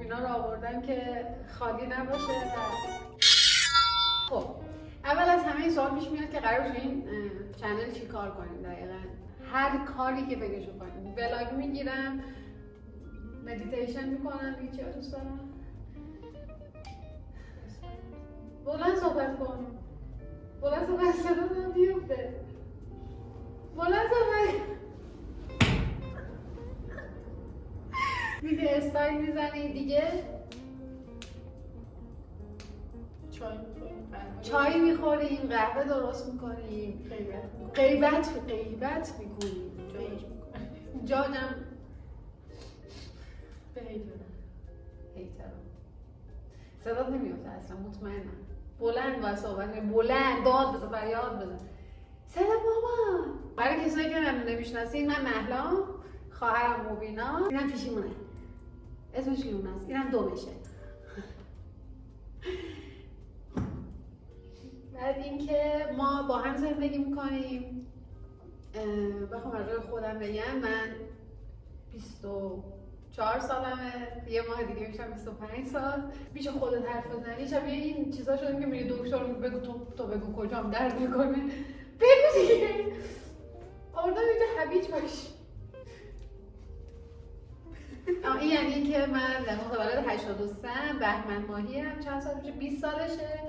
اینا رو آوردم که خالی نباشه. خب اول از همه این سوال پیش میاد که قرار تو این چنل چی کار کنیم دقیقا. هر کاری که بگشو کنیم. ولاگ میگیرم، مدیتیشن میکنم، دیگه چی دوست دارم؟ بلند صحبت کن. بلند صحبت صدا بیفته. بلند صحبت دیگه استایل میزنی دیگه. چای میخوریم، قهوه درست میکنیم، غیبت میکنیم، جاجم به هیترم صدات نمیفته اصلا، مطمئنم. بلند باید صحبت کنیم، بلند داد بزن، فریاد بزن. صدا بابا. برای کسایی که من نمیشناسین، من مهلا، خواهرم مبینا، اینم پیشیمونه، اسمش لونه است، اینم دومشه. بعد اینکه ما با هم زندگی میکنیم. بخوام از روی خودم بگم، من 24 سالمه، یه ماه دیگه میشم 25 سال. میشه خودت حرف بزنی، شبیه این چیزا شده که میری دکتر بگو تو بگو کجام درد میکنه، بگو دیگه. آردم اینجا هویج باش. این یعنی که من در متولد 83 بهمن ماهی هم. چند سال میشه؟ 20 سالشه.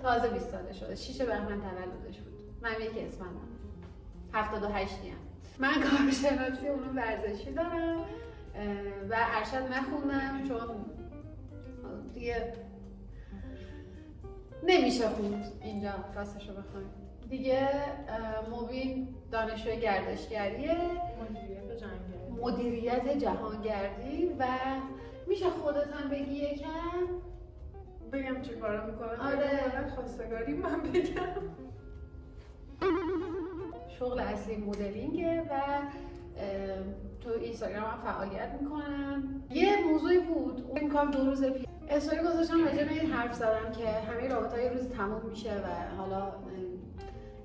تازه 20 ساله شده. 6 بهمن تولدش بود. من یک اسفندم. 78 ام. من کارشناسی علوم ورزشی دارم و ارشد نخوندم چون دیگه نمیشه خوند اینجا راستشو بخوایم. دیگه مبین دانشجوی گردشگریه، مدیریت جهانگردی و میشه خودت هم بگی یکم بگم چه کارا میکنم؟ آره خواستگاری من بگم. شغل اصلی مدلینگه و تو اینستاگرام هم فعالیت میکنم. یه موضوعی بود این کار 2 روز پیش استوری گذاشتم راجع به این حرف زدم که همه رابطه‌ها یه روز تموم میشه و حالا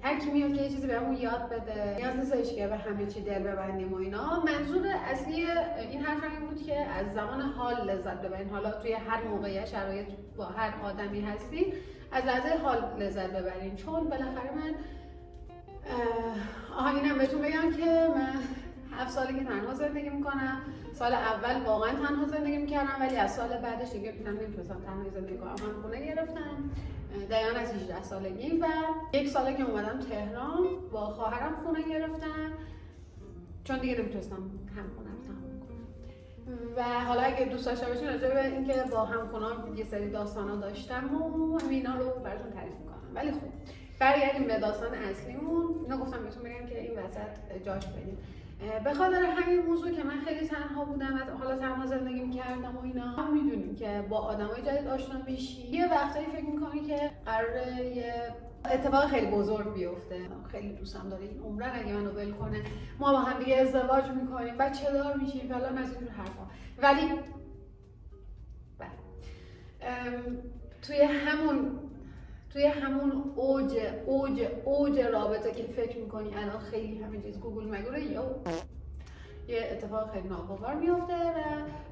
هر کی میاد که یه چیزی بهمون یاد بده، نیاز نیستش که به همه چی دل ببندیم و اینا. منظور اصلی این حرف این بود که از زمان حال لذت ببرین. حالا توی هر موقعیت شرایط با هر آدمی هستین، از لحظه حال لذت ببرین. چون بالاخره من اینم بهتون بگم که من 7 ساله که تنها زندگی میکنم. سال اول واقعا تنها زندگی میکردم، ولی از سال بعدش دیگه نمیتونستم تنها زندگی کنم. من خونه گرفتم دقیقاً از 18 سالگی و 1 ساله که اومدم تهران با خواهرم خونه گرفتم چون دیگه نمیتونستم همخونه‌ام تموم کنم. و حالا اگه دوست داشته باشین راجع به اینکه با همخونه‌ام یه سری داستانا داشتم و اینا رو براتون تعریف میکنم. ولی خب برگردیم به داستان اصلیمون. اینو گفتم بهتون بگم که این وسط جاش بدیم. به خاطر همین موضوع که من خیلی تنها بودم و حالا تنها زندگی می‌کردم و اینا، هم میدونیم که با آدمای جدید آشنا میشی. یه وقتایی فکر می‌کنی که قراره یه اتفاق خیلی بزرگ بیفته. خیلی دوستم داره این عمرن اگه منو ول کنه، ما با هم دیگه ازدواج می‌کنیم، بچه دار میشیم، فلان از اینجور حرفا. ولی توی همون اوج رابطه که فکر میکنی الان خیلی همه چیز گوگل مگوره، یا یه اتفاق خیلی ناگوار میفته و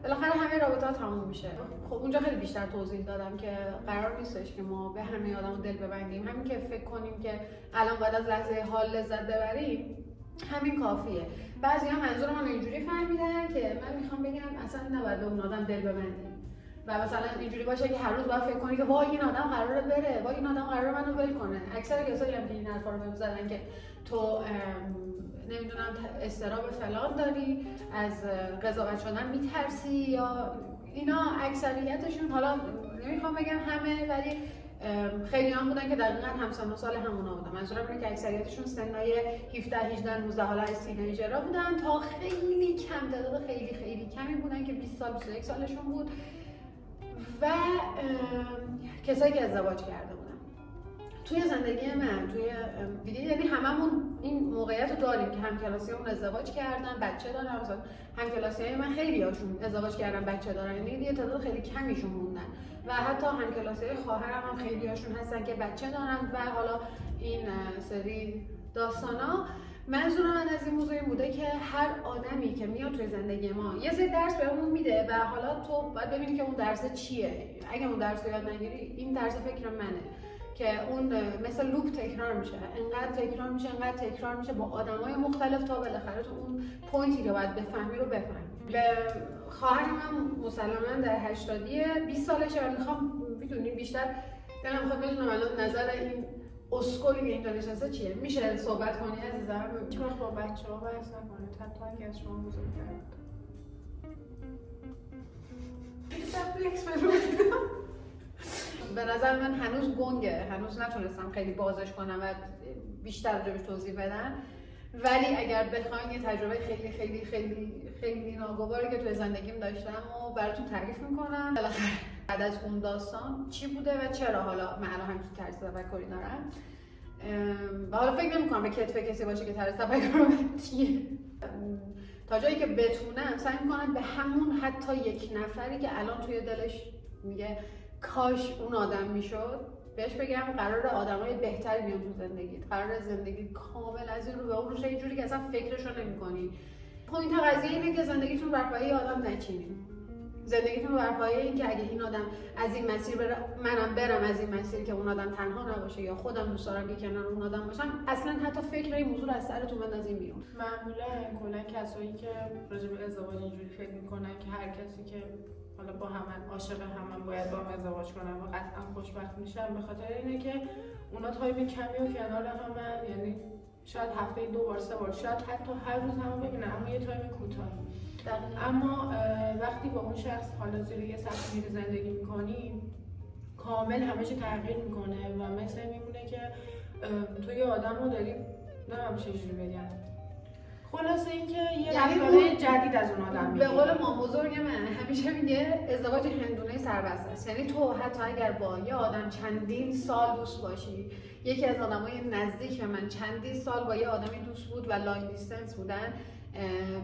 بالاخره همه رابطه ها تموم میشه. خب اونجا خیلی بیشتر توضیح دادم که قرار نیستش که ما به همه آدمو دل ببندیم. همین که فکر کنیم که الان باید از لحظه حال لذت ببریم، همین کافیه. بعضیا منظور من اینجوری فهمیدن که من میخوام بگم اصلا نباید به اون آدم دل ببندیم و مثلا اینجوری باشه که هر روز باید فکر کنی که وای این آدم قراره بره، وای این آدم قراره منو ول کنه. اکثر کسایی هم که این حرفا رو بهم زدن که تو نمیدونم اضطراب فلان داری، از قضاوت شدن میترسی یا اینا، اکثریتشون، حالا نمیخوام بگم همه، ولی خیلی هم بودن که دقیقاً همسن و سال همونا بودن. منظورم اینه که اکثریتشون سنای 17 18 19 حالا از تینیجرها بودن تا خیلی کم تعداد خیلی کمی بودن که 20 سال 21 سالشون بود و کسایی که ازدواج کرده بودن. توی زندگی من توی دیگه یعنی هممون این موقعیت رو داریم که همکلاسیامون ازدواج کردن، بچه دارن. مثلا همکلاسیای من خیلیاشون ازدواج کردن، بچه دارن، یعنی یه تعداد خیلی کمیشون موندن و حتی همکلاسیای خواهرم هم خیلیاشون هستن که بچه دارن و حالا این سری داستانا. منظور من از این موضوع این بوده که هر آدمی که میاد توی زندگی ما یه سری درس بهمون میده و حالا تو باید ببینی که اون درس چیه. اگه اون درس رو یاد نگیری، این درس فکر منه که اون مثل لوپ تکرار میشه، انقدر تکرار میشه با آدمای مختلف تا بالاخره تو اون پوینتی که باید بفهمی رو بفهمی. به خواهرم هم مسلماً در 80 20 سالشه و میخوام بدونیم بیشتر، دلم میخواد بدونم الان نظر این اسکولی که اینجا نشسته چیه. میشه صحبت کنی عزیزم؟ هیچ وقت با بچه‌ها بحث نکنید، حتی اگه از شما بزرگترن. به نظر من هنوز گنگه، هنوز نتونستم خیلی بازش کنم و بیشتر راجعش توضیح بدم. ولی اگر بخواین یه تجربه خیلی خیلی خیلی خیلی ناگواری که توی زندگیم داشتم و براتون تعریف میکنم. بالاخره بعد از اون داستان چی بوده و چرا حالا من الان همچین طرز تفکری دارم. و حالا فکر نمی‌کنم به کتف کسی باشه که طرز تفکر من چیه. تا جایی که بتونم سعی میکنم به همون حتی یک نفری که الان توی دلش میگه کاش اون آدم میشد بهش بگم قرار آدمای بهتری بیان تو زندگیت، قرار زندگی کامل از این رو به اون رو یه جوری که اصلا فکرشو نمی‌کنی. پوینت قضیه اینه که زندگیتون بر پایه آدم نچینید. زندگیتون بر پایه این که اگه این آدم از این مسیر بره، منم برم از این مسیر که اون آدم تنها نباشه، یا خودم دوست دارم که کنار اون آدم باشم، اصلا حتی فکر این موضوع رو از سرتون بندازین بیرون. معمولا کلا کسایی که راجع به ازدواج اینجوری فکر میکنن که هر کسی که حالا با هم عاشق هم باید با هم ازدواج کنن و قطعا خوشبخت میشن، به خاطر اینه که اونا تایم کمی و کنار همن، یعنی شاید هفته 2 بار 3 بار، شاید حتی هر روز هم ببینن، اما یه تایم کوتاهی. اما وقتی با اون شخص حالا زیر یه سقف میری زندگی میکنی، کامل همه چی تغییر میکنه و مثل میمونه که تو یه آدم رو داری، نمیدونم چجوری بگم، خلاصه اینکه یه رفتاره جدید از اون آدم میگیری. به قول مام بزرگ من همیشه میگه ازدواج هندونه سربسته است. یعنی تو حتی اگر با یه آدم چندین سال دوست باشی، یکی از آدمای نزدیک به من چندین سال با یه آدمی دوست بود و لانگ دیستنس بودن،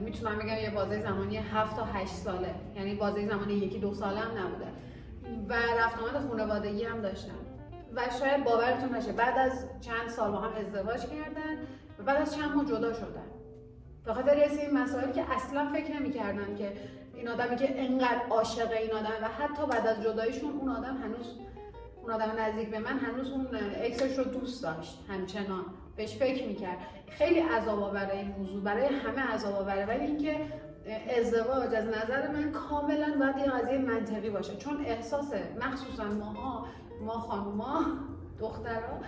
میتونم بگم یه بازه زمانی 7 تا 8 ساله، یعنی بازه زمانی 1-2 ساله هم نبوده و رفت آمد خانوادگی هم داشتن و شاید باورتون نشه بعد از چند سال با هم ازدواج کردن و بعد از چند ماه جدا شدن. به خاطر یه سری مسائلی که اصلا فکر نمی‌کردن که این آدمی که انقدر عاشق این آدم و حتی بعد از جداییشون اون آدم هنوز، اون آدم نزدیک به من هنوز اون اکسش رو دوست داشت، همچنان بهش فکر میکرد. خیلی عذاب آوره این موضوع، برای همه عذاب آوره، ولی اینکه ازدواج از نظر من کاملا باید یه قضیه منطقی باشه، چون احساس مخصوصا ما خانوما دخترها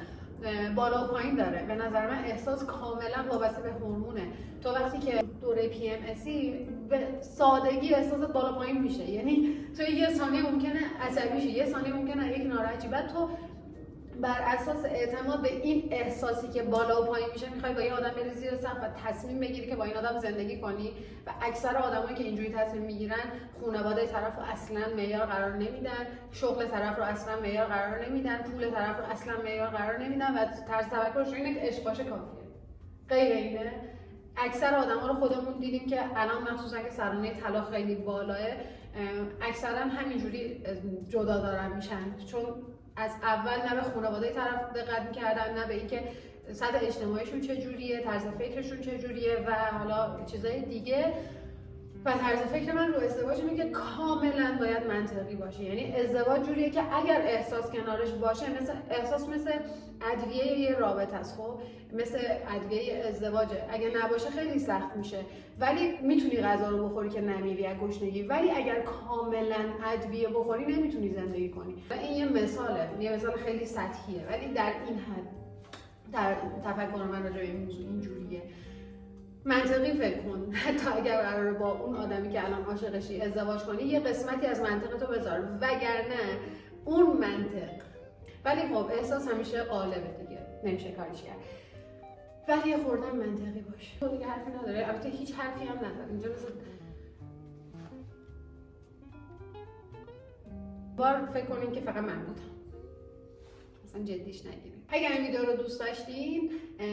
بالا و پایین داره. به نظر من احساس کاملا وابسته به هورمونه. تو وقتی که دوره PMSی به سادگی احساست بالا پایین میشه، یعنی تو یه ثانیه ممکنه عصبی شی، یه ثانیه ممکنه یک ناراحتی، بعد تو بر اساس اعتماد به این احساسی که بالا و پایین میشه میخوای با یه آدم بری زیر سقف و تصمیم بگیری که با این آدم زندگی کنی. و اکثر آدمایی که اینجوری تصمیم میگیرن خانواده طرف رو اصلا معیار قرار نمیدن، شغل طرف رو اصلا معیار قرار نمیدن، پول طرف رو اصلا معیار قرار نمیدن و طرز تفکرش اینه که عشق باشه کافیه. غیر اینه اکثر آدما رو خودمون دیدیم که الان مخصوصا که سرانه طلاق خیلی بالاه، اکثرا همینجوری جدا دارن میشن، چون از اول نه به خانواده طرف دقت می‌کردن، نه به اینکه سطح اجتماعیشون چجوریه، طرز فکرشون چجوریه و حالا چیزای دیگه. و طرز فکر من رو ازدواج اینه که کاملا باید منطقی باشه. یعنی ازدواج جوریه که اگر احساس کنارش باشه، مثل ادویه یه رابطه است، خب مثل ادویه ازدواجه، اگه نباشه خیلی سخت میشه، ولی میتونی غذا رو بخوری که نمیری از گشنگی، ولی اگر کاملا ادویه بخوری نمیتونی زندگی کنی. و این یه مثال خیلی سطحیه، ولی در این حد در تفکر من راجع به این موضوع اینجوریه. منطقی فکر کن، حتی اگر قراره با اون آدمی که الان عاشقشی ازدواج کنی یه قسمتی از منطقتو بذار، وگرنه اون منطق. ولی خب احساس همیشه غالبه دیگه، نمیشه کاریش کرد، ولی یه خورده منطقی باشه. تو دیگه حرفی نداره، البته هیچ حرفی هم نداره اینجا. بار فکر کنین که فقط من بودم، اصلا جدیش نگیرین. اگر این ویدیو رو دوست داشتین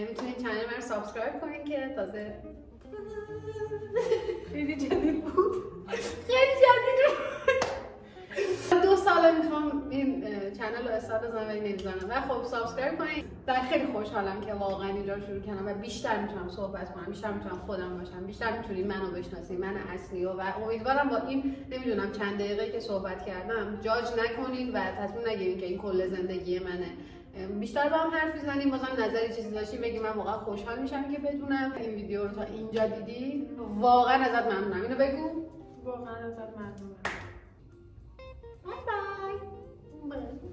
میتونین چنل من رو سابسکرایب کنین که تازه خیلی جدید بود. 2 ساله میخوام این چنل رو استارت بزنم ولی نمیزنم و خب سابسکرایب کنید. من خیلی خوشحالم که واقعا اینجا رو شروع کردم و بیشتر میتونم صحبت کنم، بیشتر میتونم خودم باشم، بیشتر میتونید منو بشناسید، من اصلی و امیدوارم با این نمیدونم چند دقیقه که صحبت کردم جاج نکنین و تصمیم نگیرین که این کل زندگی منه. بیشتر با هم حرف بزنیم، بازم نظری چیزی داشتین بگیم، من واقعا خوشحال میشم که بدونم این ویدیو رو تا اینجا دیدی. واقعا ازت ممنونم. اینو بگو. واقعا ازت ممنونم. بای بای.